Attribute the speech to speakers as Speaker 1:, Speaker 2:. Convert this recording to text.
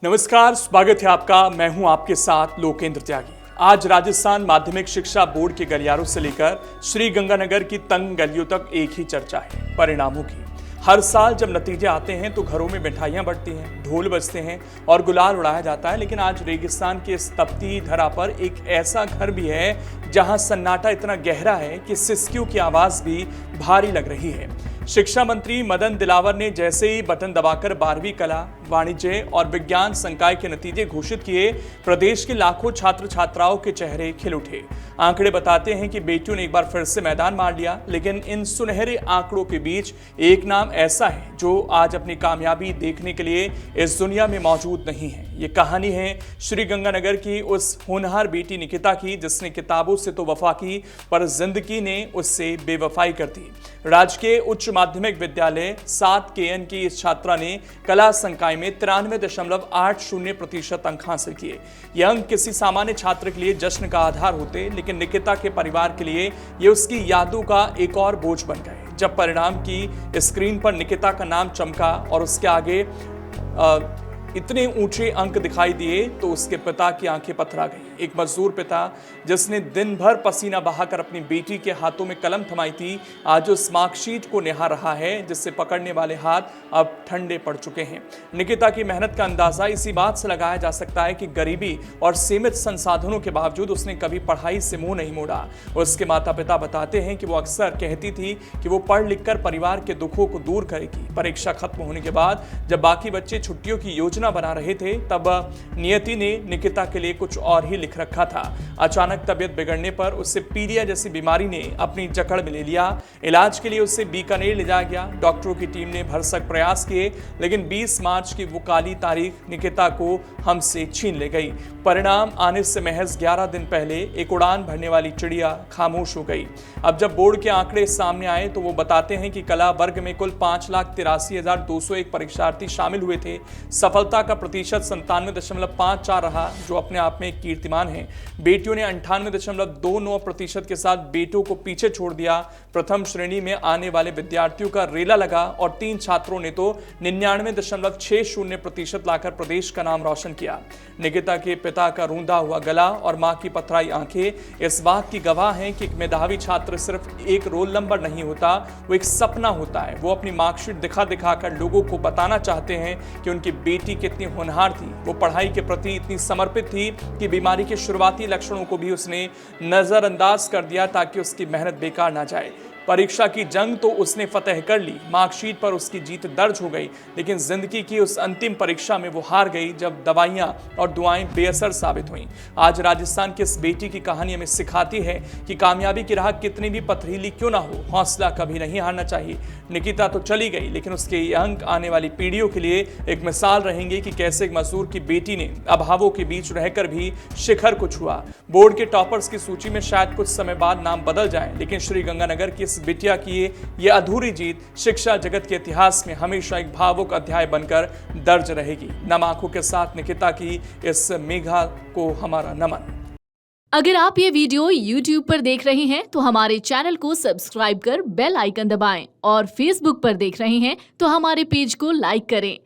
Speaker 1: नमस्कार, स्वागत है आपका। मैं हूं आपके साथ लोकेंद्र त्यागी। आज राजस्थान माध्यमिक शिक्षा बोर्ड के गलियारों से लेकर श्री गंगानगर की तंग गलियों तक एक ही चर्चा है, परिणामों की। हर साल जब नतीजे आते हैं तो घरों में मिठाइयां बढ़ती हैं, ढोल बजते हैं और गुलाल उड़ाया जाता है। लेकिन आज रेगिस्तान के इस तपती धरा पर एक ऐसा घर भी है जहां सन्नाटा इतना गहरा है कि सिसकियों की आवाज भी भारी लग रही है। शिक्षा मंत्री मदन दिलावर ने जैसे ही बटन दबाकर 12वीं कला, वाणिज्य और विज्ञान संकाय के नतीजे घोषित किए, प्रदेश के लाखों छात्र छात्राओं के चेहरे खिल उठे। आंकड़े बताते हैं कि बेटियों ने एक बार फिर से मैदान मार लिया, लेकिन इन सुनहरे आंकड़ों के बीच एक नाम ऐसा है जो आज अपनी कामयाबी देखने के लिए इस दुनिया में मौजूद नहीं है। ये कहानी है श्री गंगानगर की उस होनहार बेटी निकिता की, जिसने किताबों से तो वफा की पर जिंदगी ने उससे बेवफाई कर दी। राजकीय उच्च माध्यमिक विद्यालय 7 KN की इस छात्रा ने कला संकाय में 93.80% अंक हासिल किए। यह अंक किसी सामान्य छात्र के लिए जश्न का आधार होते, लेकिन निकिता के परिवार के लिए ये उसकी यादों का एक और बोझ बन गए। जब परिणाम की स्क्रीन पर निकिता का नाम चमका और उसके आगे इतने ऊंचे अंक दिखाई दिए तो उसके पिता की आंखें पथरा गई। एक मजदूर पिता जिसने दिन भर पसीना बहाकर अपनी बेटी के हाथों में कलम थमाई थी, आज उस मार्कशीट को निहार रहा है जिससे पकड़ने वाले हाथ अब ठंडे पड़ चुके हैं। निकिता की मेहनत का अंदाजा इसी बात से लगाया जा सकता है कि गरीबी और सीमित संसाधनों के बावजूद उसने कभी पढ़ाई से मुंह नहीं मोड़ा। उसके माता पिता बताते हैं कि वो अक्सर कहती थी कि वो पढ़ लिख कर परिवार के दुखों को दूर करेगी। परीक्षा खत्म होने के बाद जब बाकी बच्चे छुट्टियों की योजना बना रहे थे, तब नियति ने निकिता के लिए कुछ और ही लिख रखा था। अचानक तबीयत बिगड़ने पर उसे पीलिया जैसी बीमारी ने अपनी जकड़ में ले लिया। इलाज के लिए उसे बीकानेर ले जाया गया। डॉक्टरों की टीम ने भरसक प्रयास किए, लेकिन 20 मार्च की वो काली तारीख निकिता को हमसे छीन ले गई। परिणाम आने से महज 11 दिन पहले एक उड़ान भरने वाली चिड़िया खामोश हो गई। अब जब बोर्ड के आंकड़े सामने आए तो वो बताते हैं कि कला वर्ग में कुल 5,83,201 परीक्षार्थी शामिल हुए थे। सफलता का प्रतिशत 97.54 रहा, जो अपने आप में एक कीर्तिमान है। बेटियों ने 98.29% के साथ बेटों को पीछे छोड़ दिया। प्रथम श्रेणी में आने वाले विद्यार्थियों का रेला लगा और 3 छात्रों ने तो 99.60% लाकर प्रदेश का नाम रोशन किया। निकिता के पिता का रूंधा हुआ गला और मां की पथराई आंखें इस बात की गवाह हैं कि एक मेधावी छात्र सिर्फ एक रोल नंबर नहीं होता, वो एक सपना होता है। वो अपनी मार्कशीट दिखा दिखाकर लोगों को बताना चाहते हैं कि उनकी बेटी कितनी होनहार थी। वो पढ़ाई के प्रति इतनी समर्पित थी कि बीमारी के शुरुआती लक्षणों को भी उसने नजरअंदाज कर दिया ताकि उसकी मेहनत बेकार ना जाए। परीक्षा की जंग तो उसने फतेह कर ली, मार्कशीट पर उसकी जीत दर्ज हो गई, लेकिन जिंदगी की उस अंतिम परीक्षा में वो हार गई जब दवाइयां और दुआएं बेअसर साबित हुईं। आज राजस्थान की इस बेटी की कहानी हमें सिखाती है कि कामयाबी की राह कितनी भी पथरीली क्यों ना हो, हौसला कभी नहीं हारना चाहिए। निकिता तो चली गई, लेकिन उसके ये अंक आने वाली पीढ़ियों के लिए एक मिसाल रहेंगे कि कैसे एक मजदूर की बेटी ने अभावों के बीच रहकर भी शिखर को छुआ। बोर्ड के टॉपर्स की सूची में शायद कुछ समय बाद नाम बदल जाए, लेकिन श्री गंगानगर की इस बिटिया की ये अधूरी जीत शिक्षा जगत के इतिहास में हमेशा एक भावुक अध्याय बनकर दर्ज रहेगी। नम आंखों के साथ निकिता की इस मेघा को हमारा नमन।
Speaker 2: अगर आप ये वीडियो YouTube पर देख रहे हैं तो हमारे चैनल को सब्सक्राइब कर बेल आइकन दबाएं, और Facebook पर देख रहे हैं तो हमारे पेज को लाइक करें।